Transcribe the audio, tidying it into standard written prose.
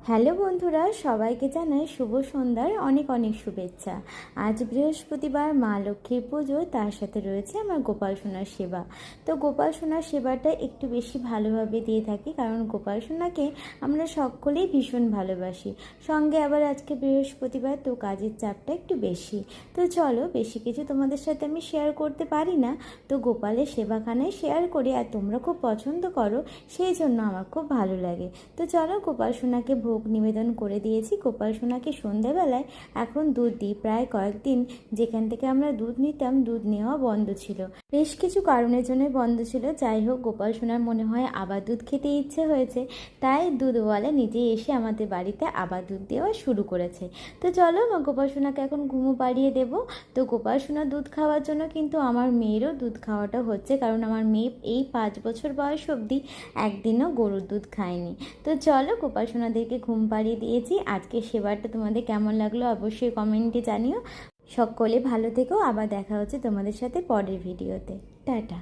Hello বন্ধুরা, সবাইকে জানাই শুভ সন্ধ্যার অনেক অনেক শুভেচ্ছা। আজ বৃহস্পতিবার, মা লক্ষ্মীর পুজো, তার সাথে রয়েছে আমার গোপাল সোনার সেবা। তো গোপাল সোনার সেবাটা একটু বেশি ভালোভাবে দিয়ে থাকি, কারণ গোপাল সোনাকে আমরা সকলেই ভীষণ ভালোবাসি। সঙ্গে আবার আজকে বৃহস্পতিবার, তো কাজের চাপটা একটু বেশি। তো চলো, বেশি কিছু তোমাদের সাথে আমি শেয়ার করতে পারি না, তো গোপালের সেবাখানায় শেয়ার করি, আর তোমরা খুব পছন্দ করো, সেই জন্য আমার খুব ভালো লাগে। তো চলো, গোপাল সোনাকে ভোগ নিবেদন করে দিয়েছি। গোপাল সোনাকে সন্ধেবেলায় এখন দুধ দিই। প্রায় কয়েকদিন যেখান থেকে আমরা দুধ নিতাম, দুধ নেওয়া বন্ধ ছিল, বেশ কিছু কারণের জন্য বন্ধ ছিল। যাই হোক, গোপাল সোনার মনে হয় আবার দুধ খেতে ইচ্ছে হয়েছে, তাই দুধওয়ালা নিজে এসে আমাদের বাড়িতে আবার দুধ দেওয়া শুরু করেছে। তো চলো, গোপাল সোনাকে এখন ঘুমো পাড়িয়ে দেব। তো গোপাল সোনা দুধ খাওয়ার জন্য কিন্তু আমার মেয়েরও দুধ খাওয়াটা হচ্ছে, কারণ আমার মেয়ে এই 5 বছর বয়স অবধি একদিনও গরুর দুধ খায়নি। তো চলো, গোপাল সোনাদেরকে ঘুম পাড়িয়ে দিয়েছি। আজকে সেবাটা তোমাদের কেমন লাগলো অবশ্যই কমেন্টে জানিও। সকলে ভালো থেকো, আবার দেখা হচ্ছে তোমাদের সাথে পরের ভিডিওতে। টাটা।